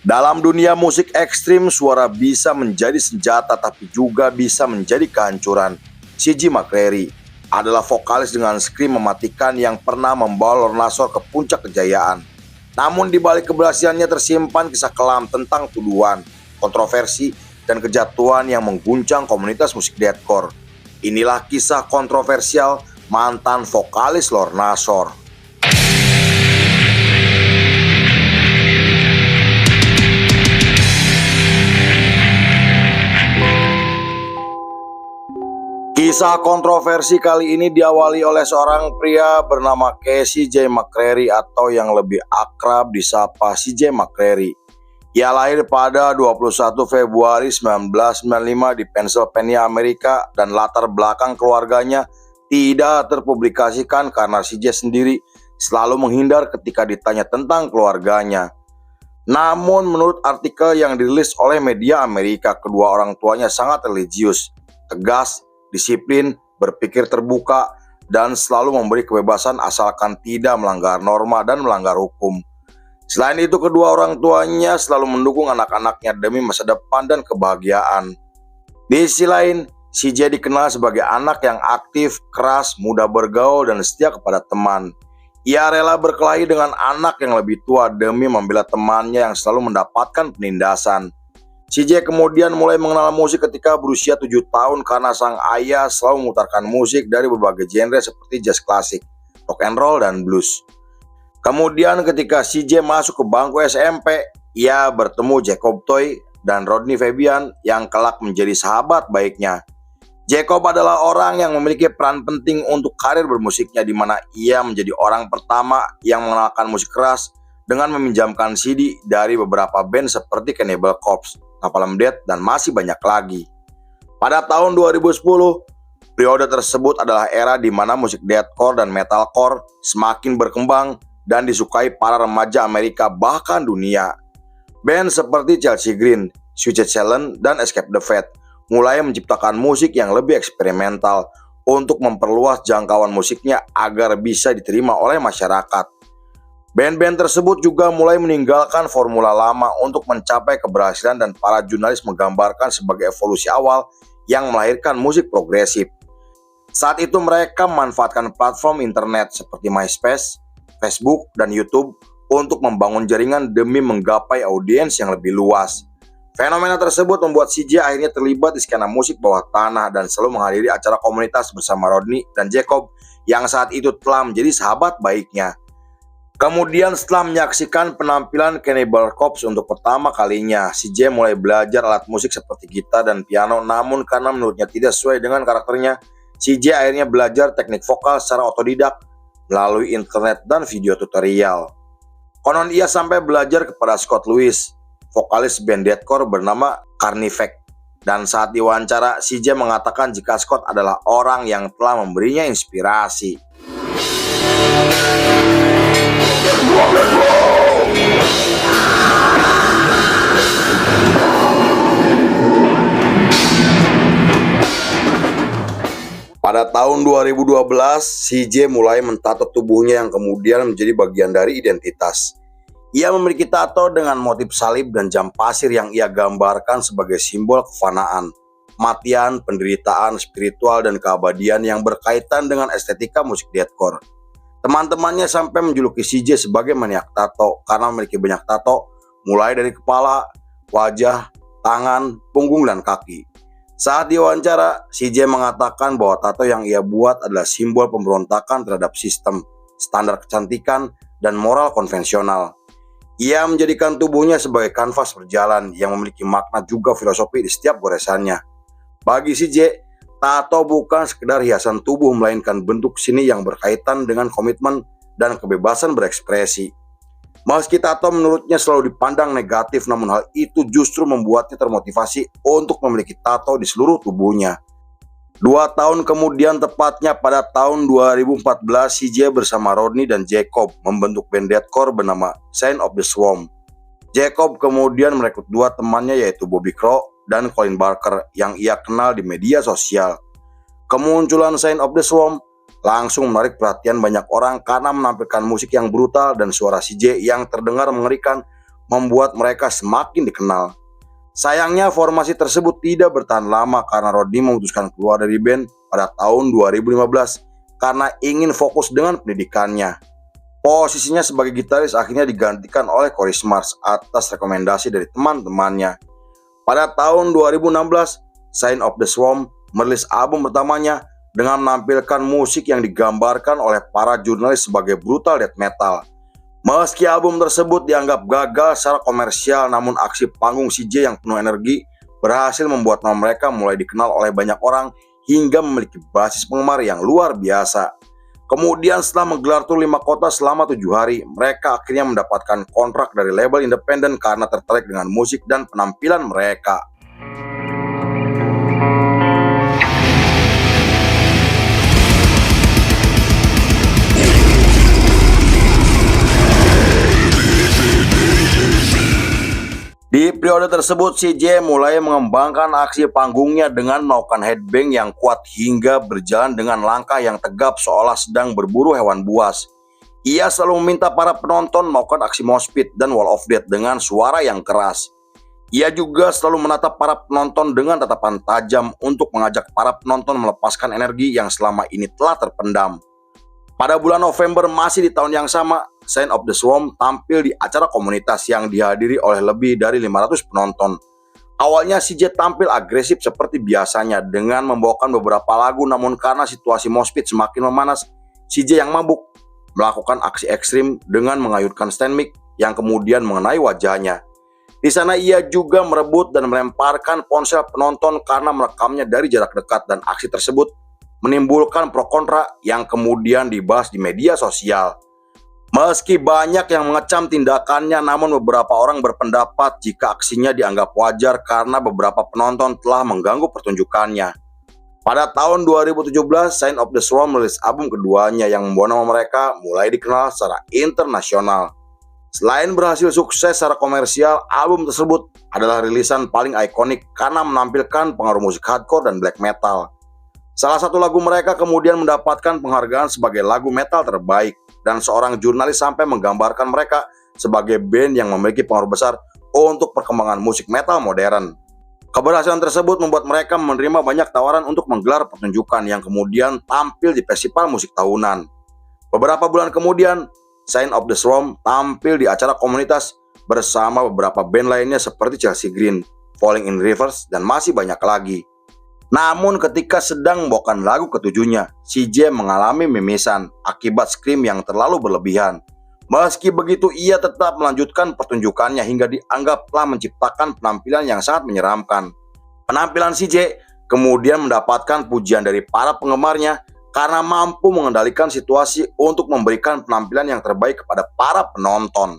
Dalam dunia musik ekstrim, suara bisa menjadi senjata tapi juga bisa menjadi kehancuran. CJ McCreery adalah vokalis dengan scream mematikan yang pernah membawa Lornasorh ke puncak kejayaan. Namun di balik keberhasilannya tersimpan kisah kelam tentang tuduhan, kontroversi, dan kejatuhan yang mengguncang komunitas musik deathcore. Inilah kisah kontroversial mantan vokalis Lornasorh. Kisah kontroversi kali ini diawali oleh seorang pria bernama CJ McCreery atau yang lebih akrab disapa CJ McCreery. Ia lahir pada 21 Februari 1995 di Pennsylvania, Amerika, dan latar belakang keluarganya tidak terpublikasikan karena CJ sendiri selalu menghindar ketika ditanya tentang keluarganya. Namun menurut artikel yang dirilis oleh media Amerika, kedua orang tuanya sangat religius, tegas, disiplin, berpikir terbuka, dan selalu memberi kebebasan asalkan tidak melanggar norma dan melanggar hukum. Selain itu, kedua orang tuanya selalu mendukung anak-anaknya demi masa depan dan kebahagiaan. Di sisi lain, CJ dikenal sebagai anak yang aktif, keras, mudah bergaul, dan setia kepada teman. Ia rela berkelahi dengan anak yang lebih tua demi membela temannya yang selalu mendapatkan penindasan. CJ kemudian mulai mengenal musik ketika berusia 7 tahun karena sang ayah selalu memutarkan musik dari berbagai genre seperti jazz klasik, rock and roll, dan blues. Kemudian ketika CJ masuk ke bangku SMP, ia bertemu Jacob Toy dan Rodney Fabian yang kelak menjadi sahabat baiknya. Jacob adalah orang yang memiliki peran penting untuk karir bermusiknya, di mana ia menjadi orang pertama yang mengenalkan musik keras dengan meminjamkan CD dari beberapa band seperti Cannibal Corpse, Napalm Death, dan masih banyak lagi. Pada tahun 2010, periode tersebut adalah era di mana musik deathcore dan metalcore semakin berkembang dan disukai para remaja Amerika bahkan dunia. Band seperti Chelsea Green, Suicide Silence, dan Escape the Fate mulai menciptakan musik yang lebih eksperimental untuk memperluas jangkauan musiknya agar bisa diterima oleh masyarakat. Band-band tersebut juga mulai meninggalkan formula lama untuk mencapai keberhasilan dan para jurnalis menggambarkan sebagai evolusi awal yang melahirkan musik progresif. Saat itu mereka memanfaatkan platform internet seperti MySpace, Facebook, dan YouTube untuk membangun jaringan demi menggapai audiens yang lebih luas. Fenomena tersebut membuat CJ akhirnya terlibat di skena musik bawah tanah dan selalu menghadiri acara komunitas bersama Rodney dan Jacob yang saat itu telah menjadi sahabat baiknya. Kemudian setelah menyaksikan penampilan Cannibal Corpse untuk pertama kalinya, CJ mulai belajar alat musik seperti gitar dan piano, namun karena menurutnya tidak sesuai dengan karakternya, CJ akhirnya belajar teknik vokal secara otodidak melalui internet dan video tutorial. Konon ia sampai belajar kepada Scott Lewis, vokalis band deathcore bernama Carnifex. Dan saat diwawancara, CJ mengatakan jika Scott adalah orang yang telah memberinya inspirasi. Pada tahun 2012, CJ mulai mentato tubuhnya yang kemudian menjadi bagian dari identitas. Ia memiliki tato dengan motif salib dan jam pasir yang ia gambarkan sebagai simbol kefanaan, kematian, penderitaan, spiritual, dan keabadian yang berkaitan dengan estetika musik deathcore. Teman-temannya sampai menjuluki CJ sebagai maniak tato karena memiliki banyak tato, mulai dari kepala, wajah, tangan, punggung, dan kaki. Saat diwawancara, CJ mengatakan bahwa tato yang ia buat adalah simbol pemberontakan terhadap sistem, standar kecantikan, dan moral konvensional. Ia menjadikan tubuhnya sebagai kanvas berjalan yang memiliki makna juga filosofi di setiap goresannya. Bagi CJ, tato bukan sekedar hiasan tubuh, melainkan bentuk seni yang berkaitan dengan komitmen dan kebebasan berekspresi. Meski tato menurutnya selalu dipandang negatif, namun hal itu justru membuatnya termotivasi untuk memiliki tato di seluruh tubuhnya. 2 tahun kemudian, tepatnya pada tahun 2014, CJ bersama Rodney dan Jacob membentuk band deathcore bernama Sign of the Swarm. Jacob kemudian merekrut 2 temannya yaitu Bobby Crow dan Colin Barker yang ia kenal di media sosial. Kemunculan Sign of the Swarm langsung menarik perhatian banyak orang karena menampilkan musik yang brutal dan suara CJ yang terdengar mengerikan membuat mereka semakin dikenal. Sayangnya formasi tersebut tidak bertahan lama karena Rodney memutuskan keluar dari band pada tahun 2015 karena ingin fokus dengan pendidikannya. Posisinya sebagai gitaris akhirnya digantikan oleh Cory Smars atas rekomendasi dari teman-temannya. Pada tahun 2016, Sign of the Swarm merilis album pertamanya dengan menampilkan musik yang digambarkan oleh para jurnalis sebagai brutal death metal. Meski album tersebut dianggap gagal secara komersial, namun aksi panggung CJ yang penuh energi berhasil membuat nama mereka mulai dikenal oleh banyak orang hingga memiliki basis penggemar yang luar biasa. Kemudian setelah menggelar tur 5 kota selama 7 hari, mereka akhirnya mendapatkan kontrak dari label independen karena tertarik dengan musik dan penampilan mereka. Di periode tersebut, CJ mulai mengembangkan aksi panggungnya dengan melakukan headbang yang kuat hingga berjalan dengan langkah yang tegap seolah sedang berburu hewan buas. Ia selalu meminta para penonton melakukan aksi mosh pit dan wall of death dengan suara yang keras. Ia juga selalu menatap para penonton dengan tatapan tajam untuk mengajak para penonton melepaskan energi yang selama ini telah terpendam. Pada bulan November masih di tahun yang sama, Sign of the Swarm tampil di acara komunitas yang dihadiri oleh lebih dari 500 penonton. Awalnya CJ tampil agresif seperti biasanya dengan membawakan beberapa lagu, namun karena situasi mosh pit semakin memanas, CJ yang mabuk melakukan aksi ekstrim dengan mengayunkan stand mic yang kemudian mengenai wajahnya. Di sana ia juga merebut dan melemparkan ponsel penonton karena merekamnya dari jarak dekat, dan aksi tersebut menimbulkan pro kontra yang kemudian dibahas di media sosial. Meski banyak yang mengecam tindakannya, namun beberapa orang berpendapat jika aksinya dianggap wajar karena beberapa penonton telah mengganggu pertunjukannya. Pada tahun 2017, Sign of the Swarm merilis album keduanya yang membawa nama mereka mulai dikenal secara internasional. Selain berhasil sukses secara komersial, album tersebut adalah rilisan paling ikonik karena menampilkan pengaruh musik hardcore dan black metal. Salah satu lagu mereka kemudian mendapatkan penghargaan sebagai lagu metal terbaik, dan seorang jurnalis sampai menggambarkan mereka sebagai band yang memiliki pengaruh besar untuk perkembangan musik metal modern. Keberhasilan tersebut membuat mereka menerima banyak tawaran untuk menggelar pertunjukan yang kemudian tampil di festival musik tahunan. Beberapa bulan kemudian, Sign of the Swarm tampil di acara komunitas bersama beberapa band lainnya seperti Chelsea Green, Falling in Reverse, dan masih banyak lagi. Namun ketika sedang membawakan lagu ketujuhnya, CJ mengalami mimisan akibat scream yang terlalu berlebihan. Meski begitu, ia tetap melanjutkan pertunjukannya hingga dianggap telah menciptakan penampilan yang sangat menyeramkan. Penampilan CJ kemudian mendapatkan pujian dari para penggemarnya karena mampu mengendalikan situasi untuk memberikan penampilan yang terbaik kepada para penonton.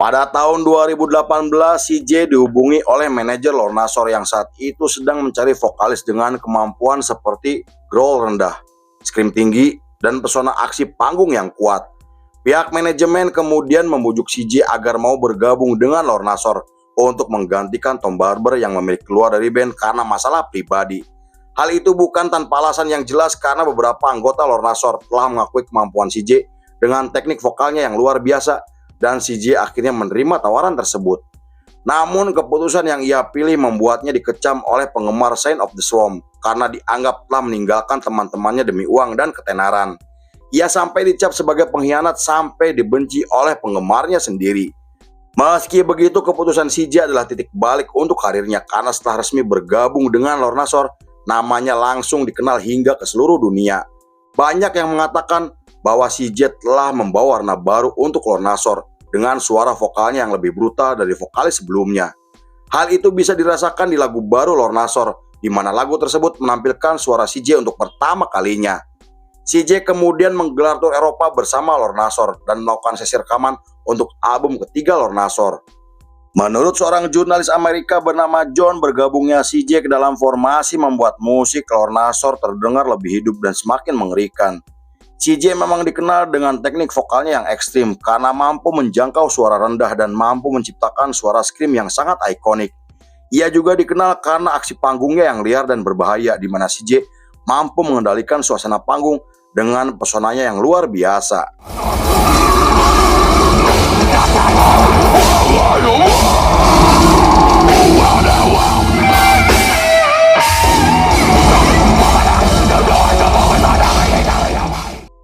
Pada tahun 2018, CJ dihubungi oleh manajer Lorna Shore yang saat itu sedang mencari vokalis dengan kemampuan seperti growl rendah, scream tinggi, dan pesona aksi panggung yang kuat. Pihak manajemen kemudian membujuk CJ agar mau bergabung dengan Lorna Shore untuk menggantikan Tom Barber yang memilih keluar dari band karena masalah pribadi. Hal itu bukan tanpa alasan yang jelas karena beberapa anggota Lorna Shore telah mengakui kemampuan CJ dengan teknik vokalnya yang luar biasa, dan CJ akhirnya menerima tawaran tersebut. Namun keputusan yang ia pilih membuatnya dikecam oleh penggemar Sign of the Swarm karena dianggap telah meninggalkan teman-temannya demi uang dan ketenaran. Ia sampai dicap sebagai pengkhianat sampai dibenci oleh penggemarnya sendiri. Meski begitu, keputusan CJ adalah titik balik untuk karirnya karena setelah resmi bergabung dengan Lorna Shore, namanya langsung dikenal hingga ke seluruh dunia. Banyak yang mengatakan bahwa CJ telah membawa warna baru untuk Lorna Shore dengan suara vokalnya yang lebih brutal dari vokalis sebelumnya. Hal itu bisa dirasakan di lagu baru Lorna Shore, di mana lagu tersebut menampilkan suara CJ untuk pertama kalinya. CJ kemudian menggelar tur Eropa bersama Lorna Shore dan melakukan sesi rekaman untuk album ketiga Lorna Shore. Menurut seorang jurnalis Amerika bernama John, bergabungnya CJ ke dalam formasi membuat musik Lorna Shore terdengar lebih hidup dan semakin mengerikan. CJ memang dikenal dengan teknik vokalnya yang ekstrim karena mampu menjangkau suara rendah dan mampu menciptakan suara scream yang sangat ikonik. Ia juga dikenal karena aksi panggungnya yang liar dan berbahaya, di mana CJ mampu mengendalikan suasana panggung dengan pesonanya yang luar biasa.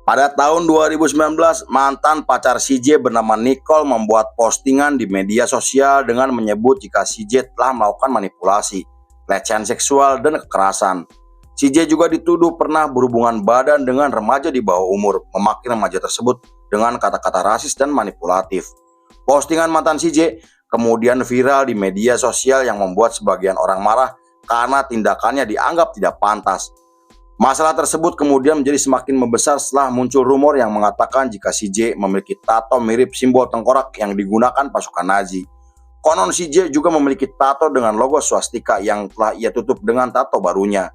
Pada tahun 2019, mantan pacar CJ bernama Nicole membuat postingan di media sosial dengan menyebut jika CJ telah melakukan manipulasi, pelecehan seksual, dan kekerasan. CJ juga dituduh pernah berhubungan badan dengan remaja di bawah umur, memaki remaja tersebut dengan kata-kata rasis dan manipulatif. Postingan mantan CJ kemudian viral di media sosial yang membuat sebagian orang marah karena tindakannya dianggap tidak pantas. Masalah tersebut kemudian menjadi semakin membesar setelah muncul rumor yang mengatakan jika CJ memiliki tato mirip simbol tengkorak yang digunakan pasukan Nazi. Konon CJ juga memiliki tato dengan logo swastika yang telah ia tutup dengan tato barunya.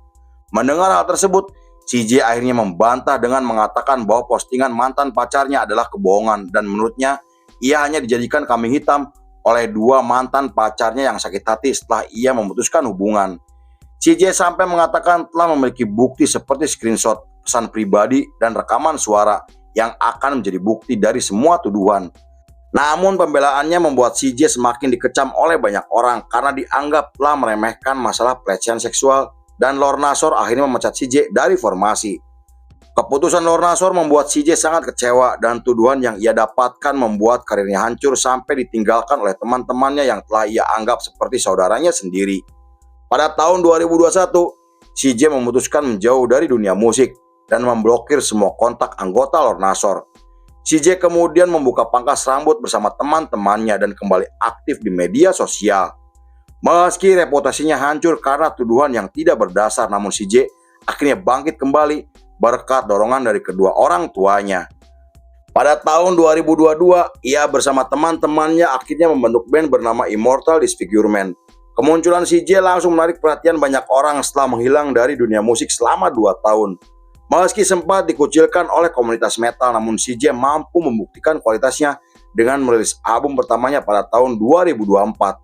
Mendengar hal tersebut, CJ akhirnya membantah dengan mengatakan bahwa postingan mantan pacarnya adalah kebohongan dan menurutnya ia hanya dijadikan kambing hitam oleh dua mantan pacarnya yang sakit hati setelah ia memutuskan hubungan. CJ sampai mengatakan telah memiliki bukti seperti screenshot, pesan pribadi, dan rekaman suara yang akan menjadi bukti dari semua tuduhan. Namun pembelaannya membuat CJ semakin dikecam oleh banyak orang karena dianggap telah meremehkan masalah pelecehan seksual dan Lorna Shore akhirnya memecat CJ dari formasi. Keputusan Lorna Shore membuat CJ sangat kecewa dan tuduhan yang ia dapatkan membuat karirnya hancur sampai ditinggalkan oleh teman-temannya yang telah ia anggap seperti saudaranya sendiri. Pada tahun 2021, CJ memutuskan menjauh dari dunia musik dan memblokir semua kontak anggota Lorna Shore. CJ kemudian membuka pangkas rambut bersama teman-temannya dan kembali aktif di media sosial. Meski reputasinya hancur karena tuduhan yang tidak berdasar, namun CJ akhirnya bangkit kembali berkat dorongan dari kedua orang tuanya. Pada tahun 2022, ia bersama teman-temannya akhirnya membentuk band bernama Immortal Disfigurement. Kemunculan CJ langsung menarik perhatian banyak orang setelah menghilang dari dunia musik selama 2 tahun. Meski sempat dikucilkan oleh komunitas metal, namun CJ mampu membuktikan kualitasnya dengan merilis album pertamanya pada tahun 2024.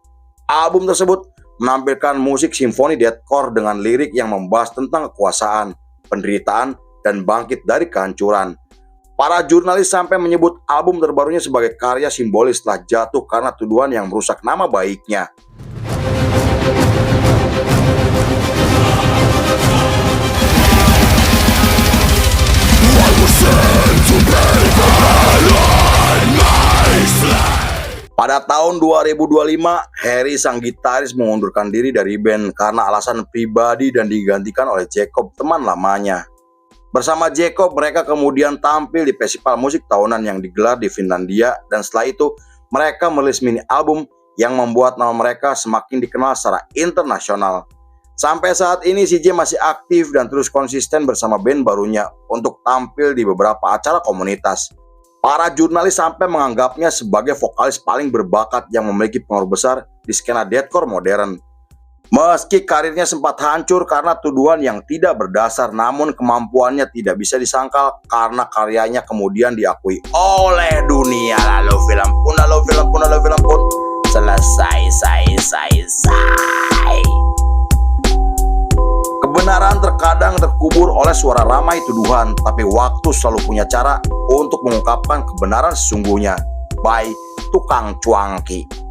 Album tersebut menampilkan musik simfoni deathcore dengan lirik yang membahas tentang kekuasaan, penderitaan, dan bangkit dari kehancuran. Para jurnalis sampai menyebut album terbarunya sebagai karya simbolis setelah jatuh karena tuduhan yang merusak nama baiknya. Pada tahun 2025, Harry sang gitaris mengundurkan diri dari band karena alasan pribadi dan digantikan oleh Jacob, teman lamanya. Bersama Jacob, mereka kemudian tampil di festival musik tahunan yang digelar di Finlandia dan setelah itu mereka merilis mini album yang membuat nama mereka semakin dikenal secara internasional. Sampai saat ini CJ masih aktif dan terus konsisten bersama band barunya untuk tampil di beberapa acara komunitas. Para jurnalis sampai menganggapnya sebagai vokalis paling berbakat yang memiliki pengaruh besar di skena deathcore modern. Meski karirnya sempat hancur karena tuduhan yang tidak berdasar, namun kemampuannya tidak bisa disangkal karena karyanya kemudian diakui oleh dunia. Lalu film pun selesai. Kebenaran terkadang terkubur oleh suara ramai tuduhan, tapi waktu selalu punya cara untuk mengungkapkan kebenaran sesungguhnya. By Tukang Cuangki.